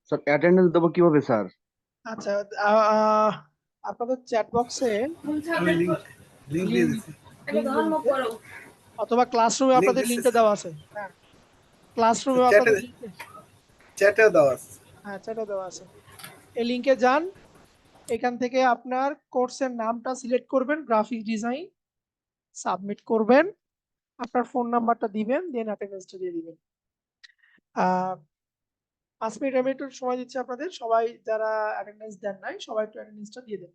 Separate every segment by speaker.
Speaker 1: Sir attendance দেবো কিভাবে sir?
Speaker 2: আচ্ছা, আহ, আহ, আপনাদের চ্যাট বক্সে
Speaker 3: আমি লিংক লিংক দিয়ে
Speaker 2: লিংক
Speaker 3: দিচ্ছি।
Speaker 2: দিয়েছে, অথবা ক্লাসরুমে
Speaker 3: লিংক
Speaker 2: আপনাদের
Speaker 3: দিচ্ছি
Speaker 2: লিংকটা দেওয়া আছে। হ্যাঁ, ক্লাসরুমে
Speaker 3: চ্যাটে
Speaker 2: আপনাদের লিংক,
Speaker 3: চ্যাটে দেওয়া আছে।
Speaker 2: হ্যাঁ চ্যাটে দেওয়া আছে। এই লিংকে যান, এখান থেকে আপনার কোর্সের নামটা সিলেক্ট করবেন, গ্রাফিক ডিজাইন, সাবমিট করবেন, আপনার ফোন নাম্বারটা দিবেন, দেন অ্যাটেন্ডেন্সটা দিয়ে দিবেন। আহ 5 মিনিট আমি একটু সময় দিচ্ছি আপনাদের, সবাই যারা অ্যাটেন্ডেন্স দেন নাই সবাই একটু অ্যাটেন্ডেন্সটা দিয়ে দেন।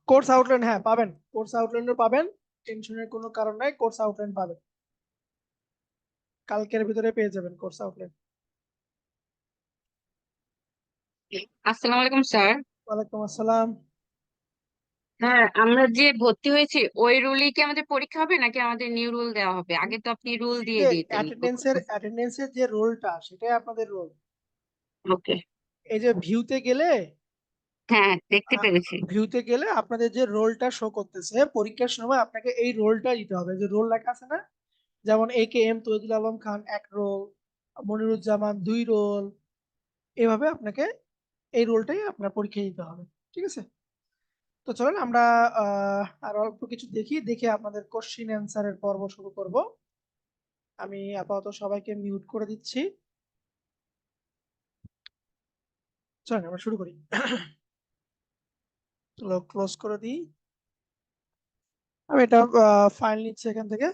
Speaker 2: কোর্স আউটলাইন, হ্যাঁ পাবেন, কোর্স আউটলাইনও পাবেন, টেনশনের কোনো কারণ নাই, কোর্স আউটলাইন পাবেন, কালকের ভিতরে পেয়ে যাবেন কোর্স আউটলাইন।
Speaker 4: আসসালামু আলাইকুম স্যার।
Speaker 2: ওয়ালাইকুম আসসালাম।
Speaker 4: হ্যাঁ, আমরা যে ভর্তি হয়েছি ওই রুলই কি আমাদের পরীক্ষা হবে নাকি আমাদের নিউ রুল দেওয়া হবে? আগে তো আপনি রুল
Speaker 2: এই
Speaker 4: দিয়ে
Speaker 2: যে
Speaker 4: দিতেন।
Speaker 2: অ্যাটেন্ডেন্সের যে রোলটা, সেটাই আপনাদের রোল।
Speaker 4: ওকে।
Speaker 2: এই যে ভিউতে গেলে,
Speaker 4: হ্যাঁ, দেখতে পেরেছি।
Speaker 2: আপনাদের যে রোলটা শো করতেছে, পরীক্ষার সময় আপনাকে এই রোলটা দিতে হবে, যে রোল লেখা আছে না, যেমন AKM Toidul Alam Khan 1 role, Moniruzzaman 2 role, এভাবে আপনাকে এই রোলটাই আপনার পরীক্ষা দিতে হবে। ঠিক আছে, তো চলেন আমরা আর অল্প কিছু দেখি, দেখে আপনাদের কোশ্চিন অ্যান্সারের পর্ব শুরু করব। আমি আপাতত সবাইকে মিউট করে দিচ্ছি, চলেন আমরা শুরু করি। ক্লোজ করে দিই, আমি এটা ফাইল নিচ্ছি এখান থেকে,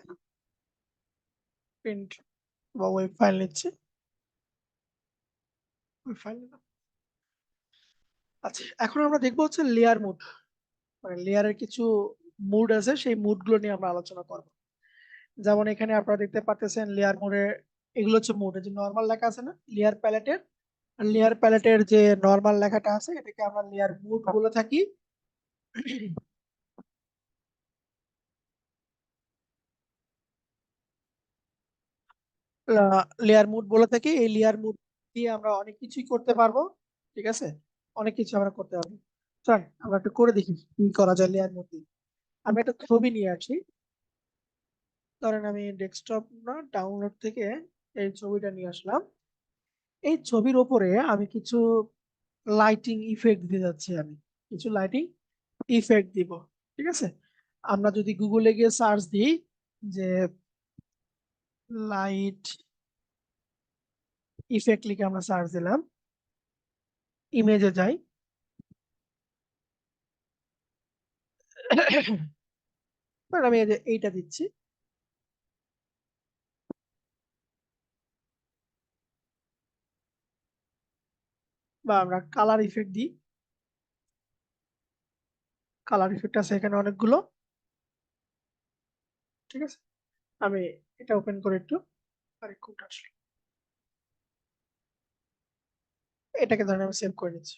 Speaker 2: প্রিন্ট বা ওয়েব ফাইল নিচ্ছি, ওয়েব ফাইল নিলাম। আচ্ছা, এখন আমরা দেখবো হচ্ছে লেয়ার মুড, মানে লেয়ারের কিছু মুড আছে, সেই মুড গুলো নিয়ে আমরা আলোচনা করব। যেমন এখানে আপনারা দেখতে পাচ্ছেন লেয়ার মোডে, এগুলো হচ্ছে মুড, যে নর্মাল লেখা আছে না লেয়ার প্যালেটের, লেয়ার প্যালেটের যে নর্মাল লেখাটা আছে এটাকে আমরা লেয়ার মুড বলে থাকি। লেয়ার মুড বলে থাকি, এই লেয়ার মুড দিয়ে আমরা অনেক কিছুই করতে পারবো। ঠিক আছে, অনেক কিছু আমরা করতে পারবো। চল আমরা একটু করে দেখি কি করা যায় লেয়ার মুড দিয়ে। আমি একটা ছবি নিয়ে আসি, ধরেন আমি ডেস্কটপ না ডাউনলোড থেকে এই ছবিটা নিয়ে আসলাম। এই ছবির ওপরে আমি কিছু লাইটিং ইফেক্ট দিতে যাচ্ছি, আমি কিছু লাইটিং ইফেক্ট দিব। ঠিক আছে, আমরা যদি গুগলে গিয়ে সার্চ দিই যে লাইট ইফেক্ট লিখে আমরা সার্চ দিলাম, ইমেজে যাই, ধরেন আমি এই যে এইটা দিচ্ছি, বা আমরা কালার ইফেক্ট দিই, কালার ইফেক্ট আছে এখানে অনেকগুলো। ঠিক আছে, আমি এটা ওপেন করে একটু, আরে কোনটা আসলে, এটাকে ধরেন আমি সেভ করে নিচ্ছি,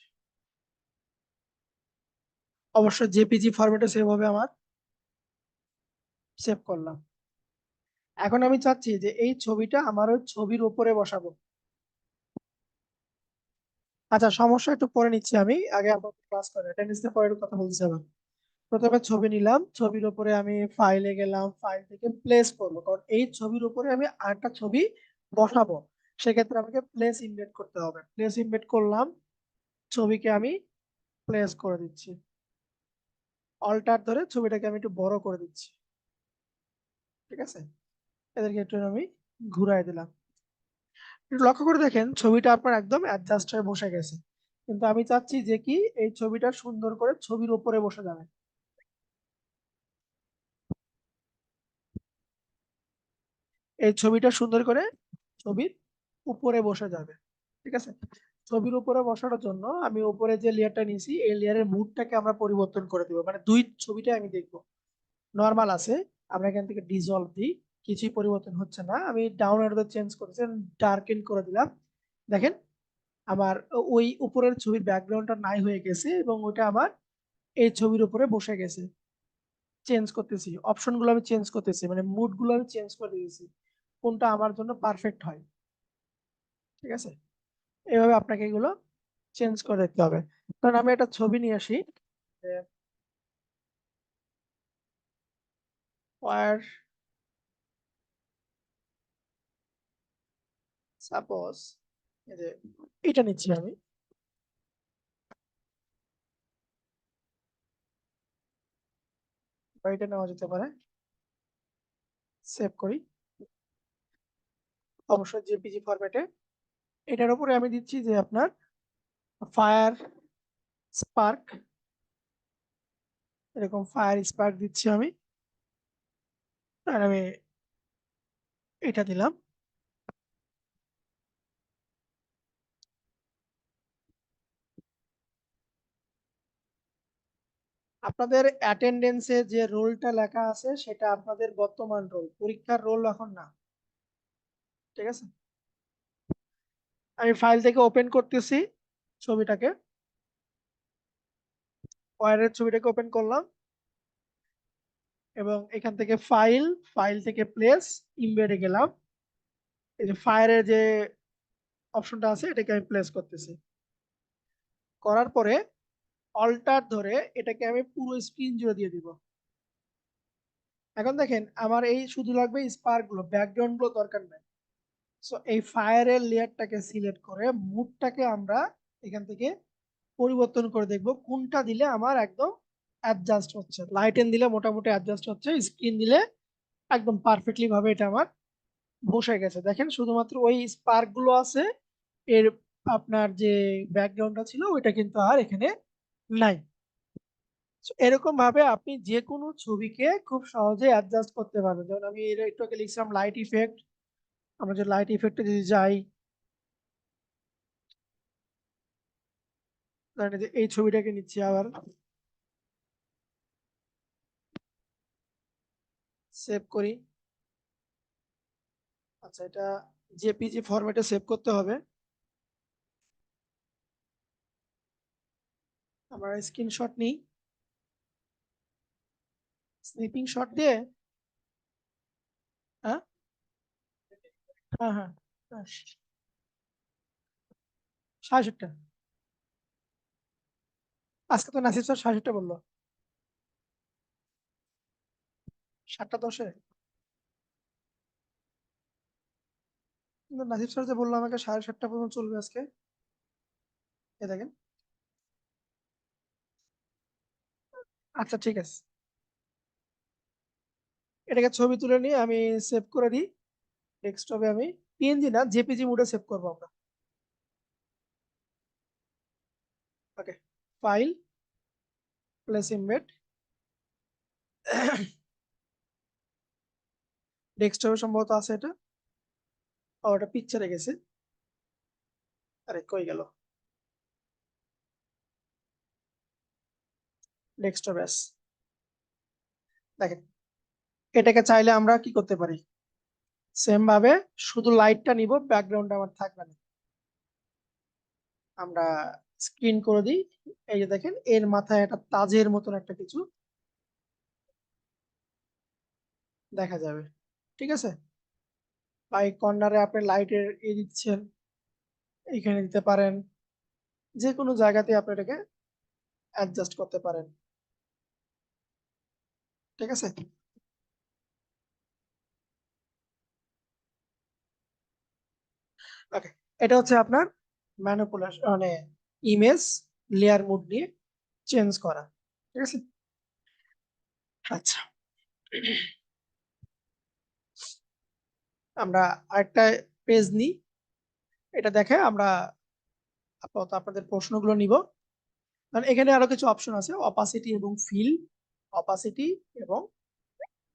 Speaker 2: অবশ্যই জেপিজি ফরম্যাটে সেভ হবে আমার, সেভ করলাম। এখন আমি চাচ্ছি যে এই ছবিটা আমার ওই ছবির উপরে বসাবো। আচ্ছা, সমস্যা একটু পরে নিচ্ছি, আমি আগে আপনার ক্লাস করে অ্যাটেন্ডেন্সের পরে একটু কথা বলতে চাইলাম। প্রথমে ছবি নিলাম, ছবির উপরে আমি ফাইলে গেলাম, ফাইল থেকে প্লেস করবো, কারণ এই ছবির উপরে আমি আরেকটা ছবি বসাবো, সেক্ষেত্রে আমাকে প্লেস ইমবেড করতে হবে। প্লেস ইমবেড করলাম, ছবিকে আমি প্লেস করে দিচ্ছি, অল্টার ধরে ছবিটাকে আমি একটু বড় করে দিচ্ছি। ঠিক আছে, এদেরকে একটু আমি ঘুরাই দিলাম। একটু লক্ষ্য করে দেখেন ছবিটা আপনার একদম অ্যাডজাস্ট হয়ে বসে গেছে, কিন্তু আমি চাচ্ছি যে কি এই ছবিটা সুন্দর করে ছবির উপরে বসে যাবে। এই ছবিটা সুন্দর করে ছবির উপরে বসে যাবে। ঠিক আছে, ছবির উপরে বসানোর জন্য আমি উপরে যে লেয়ারটা নিয়েছি এই লেয়ারের মুডটাকে আমরা পরিবর্তন করে দিব, মানে দুই ছবিটা আমি দেখবো। নর্মাল আছে, আমরা এখান থেকে ডিসলভ দিই, কিছুই পরিবর্তন হচ্ছে না। আমি ডাউন অ্যারোতে চেঞ্জ করেছি, ডার্কেন করে দিলাম। দেখেন আমার ওই উপরের ছবির ব্যাকগ্রাউন্ডটা নাই হয়ে গেছে এবং ওটা আমার এই ছবির উপরে বসে গেছে। চেঞ্জ করতেছি, অপশনগুলো আমি চেঞ্জ করতেছি, মানে মুড গুলো আমি চেঞ্জ করে দিয়েছি, কোনটা আমার জন্য পারফেক্ট হয়। ঠিক আছে, এইভাবে আপনাকে এগুলো চেঞ্জ করে দেখতে হবে। কারণ আমি একটা ছবি নিয়ে আসি, ওয়ার সাপোজ এই যে এটা নিচ্ছি আমি, বা এটা নেওয়া যেতে পারে। সেভ করি, অবশ্যই জেপিজি ফরম্যাটে। এটার উপরে আমি দিচ্ছি যে আপনার ফায়ার স্পার্ক, এরকম ফায়ার স্পার্ক দিচ্ছি আমি। আর আমি এটা দিলাম। আপনাদের অ্যাটেন্ডেন্সে যে রোলটা লেখা আছে সেটা আপনাদের বর্তমান রোল, পরীক্ষার রোল এখন না। ঠিক আছে, আমি ফাইল থেকে ওপেন করতেছি ছবিটাকে, ওয়ারের ছবিটাকে ওপেন করলাম এবং এখান থেকে ফাইল, ফাইল থেকে প্লেস, ইমবেডে গেলাম। এই যে ফায়ারের যে অপশনটা আছে এটাকে আমি প্লেস করতেছি, করার পরে অল্টার ধরে এটাকে আমি পুরো স্ক্রিন জুড়ে দিয়ে দিব। এখন দেখেন আমার এই শুধু লাগবে স্পার্ক গুলো, ব্যাকগ্রাউন্ড গুলো দরকার নাই। সো এই ফায়ারের লেয়ারটাকে সিলেক্ট করে মুডটাকে আমরা এখান থেকে পরিবর্তন করে দেখব কোনটা দিলে আমার একদম অ্যাডজাস্ট হচ্ছে। লাইটেন দিলে মোটামুটি অ্যাডজাস্ট হচ্ছে, স্ক্রিন দিলে একদম পারফেক্টলি ভাবে এটা আমার বসে গেছে। দেখেন শুধুমাত্র ওই স্পার্ক গুলো আছে, এর আপনার যে ব্যাকগ্রাউন্ডটা ছিল ওইটা কিন্তু আর এখানে নাই। So, এরকম ভাবে আপনি যে কোনো ছবিকে খুব সহজে অ্যাডজাস্ট করতে পারবেন। যেমন আমি এর একটু আগে লিখছিলাম লাইট ইফেক্ট, আমরা যে লাইট ইফেক্টে যদি যাই, ধরেন এই যে এই ছবিটাকে নিচ্ছি আবার, সেভ করি। আচ্ছা, এটা জেপিজি ফরম্যাটে সেভ করতে হবে। আমরা স্ক্রিনশট নিই, স্নিপিং শট দিয়ে। হ্যাঁ হ্যাঁ হ্যাঁ হ্যাঁ, 67টা। আজকে তো নাসির স্যার 67টা বললো, 7টা 10-এ। কিন্তু নাসির স্যার যে বললো আমাকে 7:30 পর্যন্ত চলবে আজকে, এ দেখেন। আচ্ছা ঠিক আছে, এটাকে ছবি তুলে নিয়ে আমি সেভ করে দিই ডেস্কটপে। আমি পিএনজি না জেপিজি মোডে সেভ করবো আমরা। ওকে, ফাইল, প্লেস ইমবেড, ডেস্কটপে সম্ভবত আছে এটা। ও, ওটা পিকচারে গেছে। আরে কই গেল, ডেস্কটপে আস। দেখেন এটাকে চাইলে আমরা কি করতে পারি, সেম ভাবে শুধু লাইটটা নিব, ব্যাকগ্রাউন্ড আমার থাকবে না। আমরা স্ক্রিন করে দিই। এই যে দেখেন এর মাথায় একটা তাজের মতন একটা কিছু দেখা যাবে। ঠিক আছে, বা এই কর্নারে আপনি লাইটের দিচ্ছেন, এইখানে দিতে পারেন, যে কোনো জায়গাতে আপনি এটাকে অ্যাডজাস্ট করতে পারেন। ঠিক আছে, ওকে, এটা হচ্ছে আপনার ম্যানিপুলেশন, মানে ইমেজ লেয়ার মুড নিয়ে চেঞ্জ করা। ঠিক আছে, আচ্ছা আমরা আরেকটা পেজ নিই, এটা দেখে আমরা আপাতত আপনাদের প্রশ্নগুলো নিব। কারণ এখানে আরো কিছু অপশন আছে, অপাসিটি এবং ফিল, অপাসিটি এবং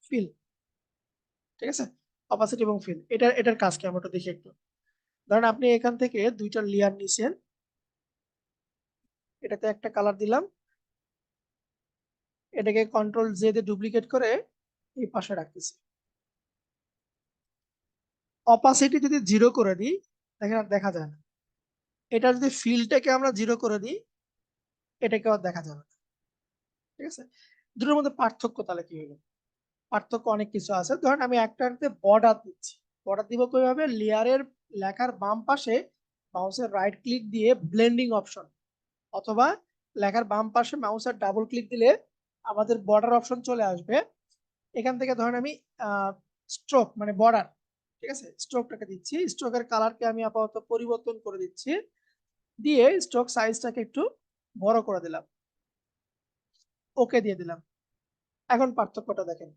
Speaker 2: ফিল। ঠিক আছে, অপাসিটি এবং ফিল, এটার কাজ কি আমরা একটু দেখি একটু। ধরেন আপনি এখান থেকে দুইটা লেয়ার নিছেন, এটাতে একটা কালার দিলাম, এটাকে কন্ট্রোল জে দিয়ে ডুপ্লিকেট করে এই পাশে রাখতেছি। অপাসিটি যদি 0 করে দিই দেখেন আর দেখা যায় না। এটা যদি ফিলটাকে আমরা 0 করে দিই এটাকে আর দেখা যাবে না। ঠিক আছে, দুটোর মধ্যে পার্থক্য তাহলে কি হলো? পার্থক্য অনেক কিছু আছে। ধরেন আমি একটাতে বর্ডার দিচ্ছি, বর্ডার দিব কিভাবে? লেয়ারের লেখার বাম পাশে মাউসের রাইট ক্লিক দিয়ে ব্লেন্ডিং অপশন, অথবা লেখার বাম পাশে মাউসের ডাবল ক্লিক দিলে আমাদের বর্ডার অপশন চলে আসবে। এখান থেকে ধরেন আমি স্ট্রোক মানে বর্ডার, ঠিক আছে, স্ট্রোকটাকে দিচ্ছি, স্ট্রোকের কালারকে আমি আপাতত পরিবর্তন করে দিচ্ছি, দিয়ে স্ট্রোক সাইজটাকে একটু বড় করে দিলাম, ওকে দিয়ে দিলাম। এখন পার্থক্যটা দেখেন,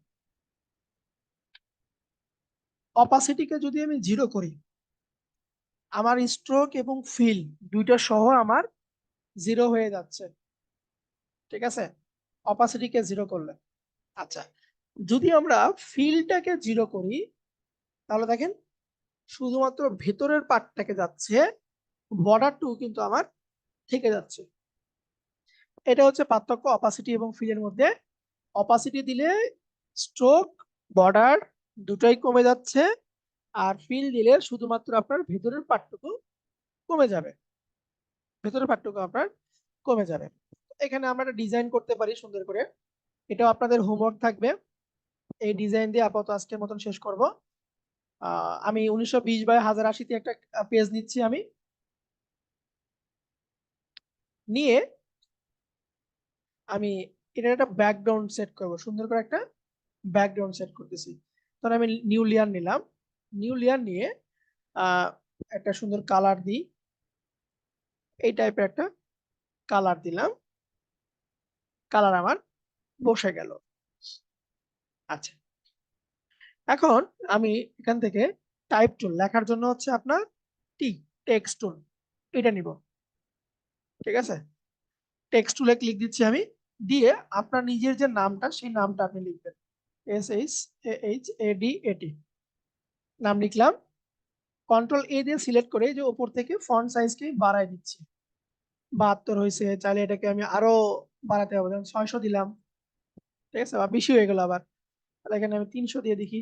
Speaker 2: অপাসিটিকে যদি আমি 0 করি আমার স্ট্রোক এবং ফিল দুইটা সহ আমার 0 হয়ে যাচ্ছে। ঠিক আছে, অপাসিটিকে 0 করলে। আচ্ছা, যদি আমরা ফিলটাকে 0 করি তাহলে দেখেন শুধুমাত্র ভেতরের পার্টটাকে যাচ্ছে, বর্ডারটু কিন্তু আমার থেকে যাচ্ছে। এটা হচ্ছে পার্থক্য অপাসিটি এবং ফিলের মধ্যে। অপাসিটি দিলে স্ট্রোক বর্ডার দুটোই কমে যাচ্ছে, আর ফিল দিলে শুধুমাত্র আপনার ভেতরের পার্টটুকু কমে যাবে, ভেতরের পার্টটুকু আপনার কমে যাবে। এখানে আমরা একটা ডিজাইন করতে পারি সুন্দর করে, এটাও আপনাদের হোমওয়ার্ক থাকবে। এই ডিজাইন দিয়ে আপাতত আজকের মতন শেষ করব। আমি 1920x1080 একটা পেজ নিচ্ছি, আমি নিয়ে আমি এটা একটা ব্যাকগ্রাউন্ড সেট করব, সুন্দর করে একটা ব্যাকগ্রাউন্ড সেট করতেছি। তখন আমি নিউ লেয়ার নিলাম, নিউ লেয়ার নিয়ে আহ একটা সুন্দর কালার দিই, এই টাইপের একটা কালার দিলাম, কালার আমার বসে গেল। আচ্ছা, এখন আমি এখান থেকে টাইপ টুল লেখার জন্য হচ্ছে আপনার টেক্সট টুল, এটা নিব। ঠিক আছে, টেক্সট টুলে ক্লিক দিচ্ছি আমি, দিয়ে আপনার নিজের যে নামটা সেই নামটা আপনি লিখবেন, SHAHADAT নাম লিখলাম। কন্ট্রোল এ দিয়ে সিলেক্ট করে যে উপর থেকে ফন্ট সাইজকে বাড়ায় দিচ্ছি, 72 হয়েছে, চাইলে এটাকে আমি আরো বাড়াতে হবে, যেমন 600 দিলাম। ঠিক আছে, বা বেশি হয়ে গেল আবার, তাহলে এখানে আমি 300 দিয়ে দেখি,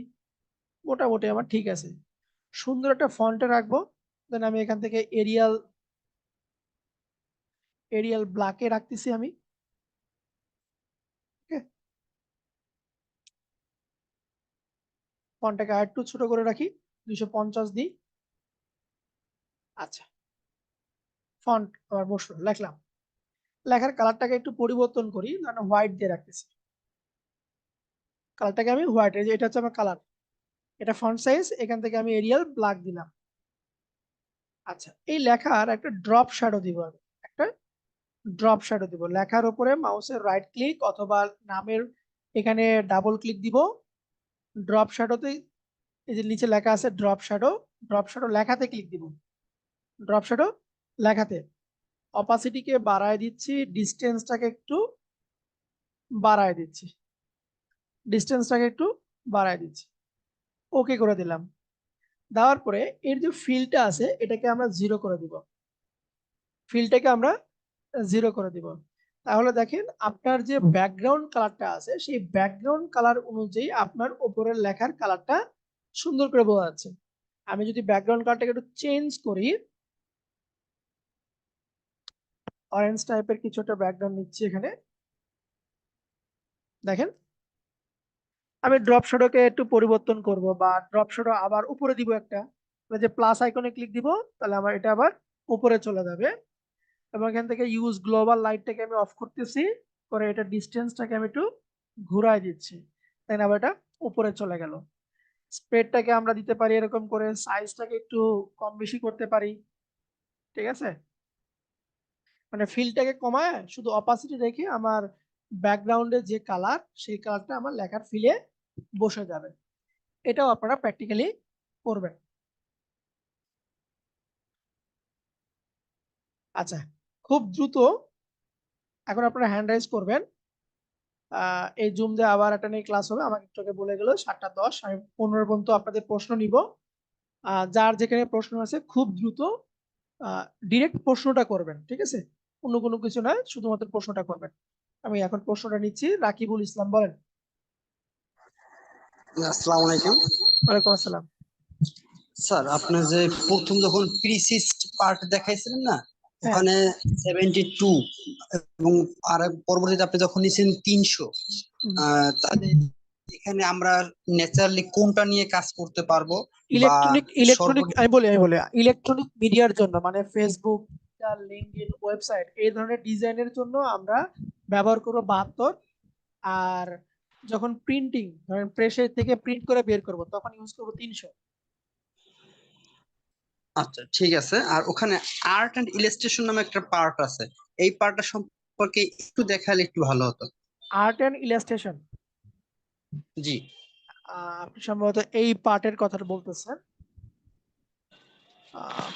Speaker 2: মোটামুটি আমার ঠিক আছে। সুন্দর একটা ফন্টে রাখবো। দেন আমি এখান থেকে এরিয়াল এরিয়াল ব্ল্যাকে রাখতেছি আমি। ফন্টটাকে আর একটু ছোট করে রাখি, 250 দিই। আচ্ছা, ফন্ট আবার বসলো, লিখলাম। লেখার কালারটাকে একটু পরিবর্তন করি, ধরেন হোয়াইট দিয়ে রাখতেছি, কালারটাকে আমি হোয়াইট, এটা হচ্ছে আমার কালার, এটা ফন্ট সাইজ, এখান থেকে আমি এরিয়াল ব্ল্যাক দিলাম। আচ্ছা, এই লেখার একটা ড্রপ শ্যাডো দিব আমি, একটা ড্রপ শ্যাডো দিব, লেখার উপরে মাউসের রাইট ক্লিক অথবা নামের এখানে ডাবল ক্লিক দিব, ড্রপ শ্যাডোতে এই যে নিচে লেখা আছে ড্রপ শ্যাডো, ড্রপ শ্যাডো লেখাতে ক্লিক দিব, ড্রপ শ্যাডো লেখাতে অপাসিটিকে বাড়ায় দিচ্ছি, ডিস্টেন্সটাকে একটু বাড়ায় দিচ্ছি, ডিস্টেন্সটাকে একটু বাড়ায় দিচ্ছি, ওকে করে দিলাম। দেওয়ার পরে এর যে ফিলটা আছে এটাকে আমরা 0 করে দিব, ফিলটাকে আমরা 0 করে দিব। তাহলে দেখেন আপনার যে ব্যাকগ্রাউন্ড কালারটা আছে সেই ব্যাকগ্রাউন্ড কালার অনুযায়ী আপনার উপরের লেখার কালারটা সুন্দর করে বোঝা যাচ্ছে। আমি যদি ব্যাকগ্রাউন্ড কালারটাকে একটু চেঞ্জ করি, অরেঞ্জ টাইপের কিছু একটা ব্যাকগ্রাউন্ড নিচ্ছি এখানে, দেখেন আমি ড্রপ শ্যাডোকে একটু পরিবর্তন করব, বা ড্রপ শ্যাডো আবার উপরে দিব একটা, যে প্লাস আইকনে ক্লিক দিব তাহলে আমার এটা আবার উপরে চলে যাবে। এবং এখান থেকে ইউজ গ্লোবাল লাইটটাকে আমি অফ করতেছি, করে এটা ডিস্টেন্সটাকে আমি একটু ঘুরাই দিচ্ছি, তাই না, আবার এটা উপরে চলে গেল। স্প্রেডটাকে আমরা দিতে পারি এরকম করে, সাইজটাকে একটু কম বেশি করতে পারি। ঠিক আছে, মানে ফিলটাকে কমায় শুধু অপাসিটি রেখে আমার ব্যাকগ্রাউন্ডের যে কালার সেই কালারটা আমার লেখার ফিলে বসে যাবে। এটাও আপনারা প্র্যাকটিক্যালি করবেন। আচ্ছা, খুব দ্রুত এখন আপনারা হ্যান্ড রাইজ করবেন। এই জুম দিয়ে আবার একটা নিয়ে ক্লাস হবে, আমাকে একটু আগে বলে গেল 7:10, আমি 15 পর্যন্ত আপনাদের প্রশ্ন নিব। যার যেখানে প্রশ্ন আছে খুব দ্রুত ডিরেক্ট প্রশ্নটা করবেন, ঠিক আছে। অন্য কোনো কিছু না, শুধুমাত্র প্রশ্নটা করবেন। আমি এখন প্রশ্নটা নিচ্ছি। রাকিবুল ইসলাম, বলেন।
Speaker 1: আসসালামু আলাইকুম
Speaker 2: ওয়ালাইকুম আসসালাম।
Speaker 1: স্যার। আপনি যে প্রথম যখন প্রিসিস্ট পার্ট দেখাইছিলেন না,
Speaker 2: হ্যাঁ।
Speaker 1: ওখানে 72 এবং আর পরবর্তীতে আপনি যখন নিয়েছেন 300,
Speaker 2: হুম।
Speaker 1: তাহলে এখানে আমরা ন্যাচারালি কোনটা নিয়ে কাজ করতে পারবো বা
Speaker 2: ইলেকট্রনিক
Speaker 1: সর্বনিম্ন?
Speaker 2: আমি বলি ইলেকট্রনিক মিডিয়ার জন্য, মানে ফেসবুক, লিঙ্কডইন, ওয়েবসাইট, এই ধরনের ডিজাইনের জন্য আমরা ব্যবহার করব 72। আর যখন প্রিন্টিং, ধরেন প্রেসের থেকে প্রিন্ট করে বের করব, তখন ইউজ করব 300।
Speaker 1: আচ্ছা, ঠিক আছে। আর ওখানে আর্ট এন্ড ইলাস্ট্রেশন নামে একটা পার্ট আছে, এই পার্টটা সম্পর্কে একটু দেখালে একটু ভালো হতো।
Speaker 2: আর্ট অ্যান্ড ইলাস্ট্রেশন,
Speaker 1: জি
Speaker 2: আপনি সম্ভবত এই পার্টের কথা বলতেছেন। আহ,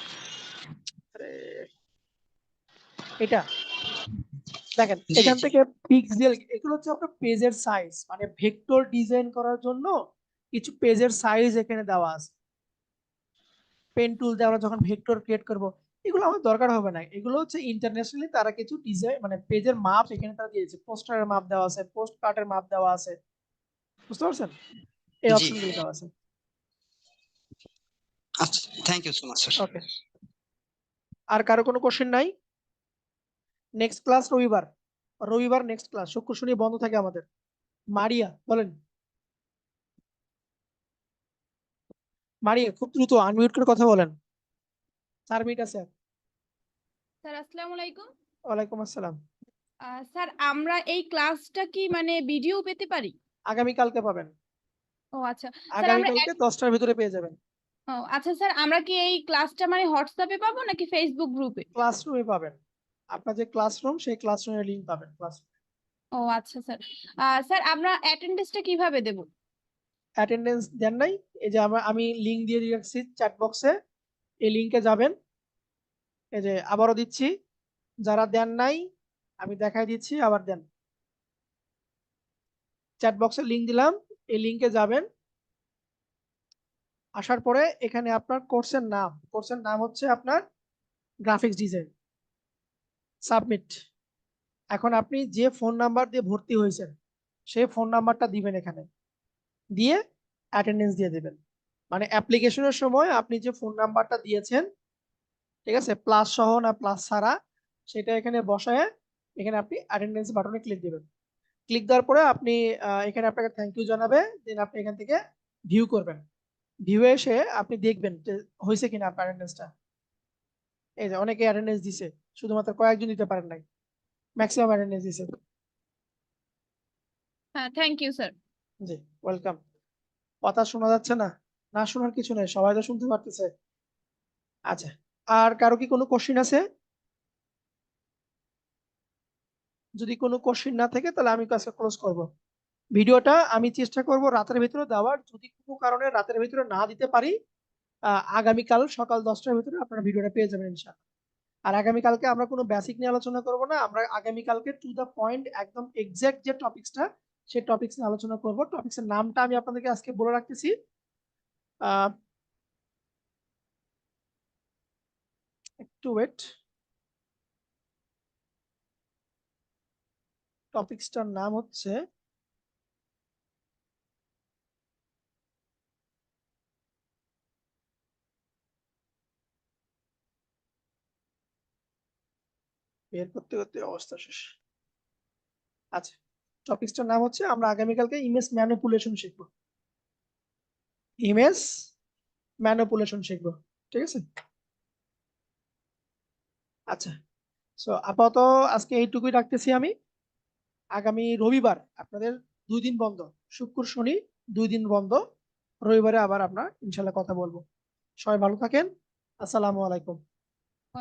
Speaker 2: আরে, এটা দেখেন,
Speaker 1: জি
Speaker 2: এখান
Speaker 1: জি
Speaker 2: থেকে পিক্সেল, এগুলো হচ্ছে আপনার পেজের সাইজ, মানে ভেক্টর ডিজাইন করার জন্য কিছু পেজের সাইজ এখানে দেওয়া আছে। পেন টুল দিয়ে আমরা যখন ভেক্টর ক্রিয়েট করব, এগুলো আমার দরকার হবে না। এগুলো হচ্ছে ইন্টারন্যাশনালি তারা কিছু ডিজাইন, মানে পেজের মাপ এখানে তারা দিয়েছে, পোস্টারের মাপ দেওয়া আছে, পোস্ট কার্ডের মাপ দেওয়া আছে, বুঝতে পারছেন? এই
Speaker 1: জি
Speaker 2: অপশন গুলো দেওয়া আছে।
Speaker 1: আচ্ছা, thank you so much sir.
Speaker 2: Okay, আর কারো কোনো কোশ্চেন নাই? নেক্সট ক্লাস রবিবার। রবিবার নেক্সট ক্লাস, শুক্র শনি বন্ধ থাকে আমাদের। মারিয়া, বলেন। মারিয়া, খুব দ্রুত আনমিউট করে কথা বলেন। 4 মিনিট আছে।
Speaker 5: স্যার আসসালামু আলাইকুম।
Speaker 2: ওয়ালাইকুম আসসালাম।
Speaker 5: স্যার আমরা এই ক্লাসটা কি মানে ভিডিও পেতে পারি?
Speaker 2: আগামীকালকে পাবেন।
Speaker 5: ও আচ্ছা স্যার আমরা
Speaker 2: আগামীকালকে 10টার ভিতরে পেয়ে যাবেন।
Speaker 5: ও আচ্ছা স্যার, আমরা কি এই ক্লাসটা মানে হোয়াটসঅ্যাপে পাবো নাকি ফেসবুক গ্রুপে?
Speaker 2: ক্লাসরুমে পাবেন। আপনার যে ক্লাসরুম, সেই ক্লাসরুমের লিংক পাবেন ক্লাস।
Speaker 5: ও আচ্ছা স্যার। স্যার আমরা অ্যাটেন্ডেন্সটা কিভাবে দেব?
Speaker 2: অ্যাটেন্ডেন্স দেন নাই? এই যে আমি লিংক দিয়ে রাখছি চ্যাট বক্সে, এই লিংকে যাবেন। এই যে আবারও দিচ্ছি, যারা দেন নাই আমি দেখাই দিচ্ছি, আবার দেন। চ্যাট বক্সে লিংক দিলাম, এই লিংকে যাবেন। আসার পরে এখানে আপনার কোর্সের নাম হচ্ছে আপনার গ্রাফিক্স ডিজাইন। সাবমিট। এখন আপনি যে ফোন নাম্বার দিয়ে ভর্তি হয়েছেন, সেই ফোন নাম্বারটা দিবেন এখানে, দিয়ে অ্যাটেন্ডেন্স দিয়ে দেবেন। মানে অ্যাপ্লিকেশনের সময় আপনি যে ফোন নাম্বারটা দিয়েছেন, ঠিক আছে, প্লাস সহ না প্লাস ছাড়া, সেটা এখানে বসায় এখানে আপনি অ্যাটেন্ডেন্স বাটনে ক্লিক দিবেন। ক্লিক দেওয়ার পরে আপনি এখানে আপনাকে থ্যাংক ইউ জানাবে, দেন আপনি এখান থেকে ভিউ করবেন। ভিউ এসে আপনি দেখবেন যে হয়েছে কিনা আপনার অ্যাটেন্ডেন্সটা। এই যে অনেকে অ্যাটেন্ডেন্স দিছে, শুধুমাত্র কয়েকজন দিতে পারেন নাই, ম্যাক্সিমাম অ্যাটেন্ডেন্স দিছে।
Speaker 5: হ্যাঁ, থ্যাংক ইউ স্যার।
Speaker 2: জি, ওয়েলকাম। কথা শোনা যাচ্ছে না? না শোনার কিছু নেই, সবাই তো শুনতে পারতেছে। আচ্ছা, আর কারো কি কোনো কোশ্চিন আছে? যদি কোনো কোশ্চিন না থাকে তাহলে আমি কাজটা ক্লোজ করব। ভিডিওটা আমি চেষ্টা করব রাতের ভিতরে দেওয়ার, যদি কোনো কারণে রাতের ভিতরে না দিতে পারি, আগামীকাল সকাল 10টার ভিতরে আপনারা ভিডিওটা পেয়ে যাবেন ইনশাআল্লাহ। আর আগামীকালকে আমরা কোনো বেসিক নিয়ে আলোচনা করব না, আমরা আগামীকালকে টু দা পয়েন্ট, একদম এক্সাক্ট যে টপিক্সটা, সেই টপিক্স নিয়ে আলোচনা করব। টপিক্সের নামটা আমি আপনাদেরকে আজকে বলে রাখতেছি। একটু ওয়েট। টপিক্সটার নাম হচ্ছে, বের করতে করতে অবস্থা শেষ। আচ্ছা, টপিক্সটার নাম হচ্ছে, আমরা আগামীকালকে ইমেজ ম্যানিপুলেশন শিখবো। ইমেজ ম্যানিপুলেশন শিখবো, ঠিক আছে? আচ্ছা, সো আপাতত আজকে এইটুকুই রাখতেছি আমি। আগামী রবিবার আপনাদের 2 দিন বন্ধ, শুক্র শনি 2 দিন বন্ধ। রবিবারে আবার আমরা ইনশাল্লাহ কথা বলবো। সবাই ভালো থাকেন। আসসালামু আলাইকুম।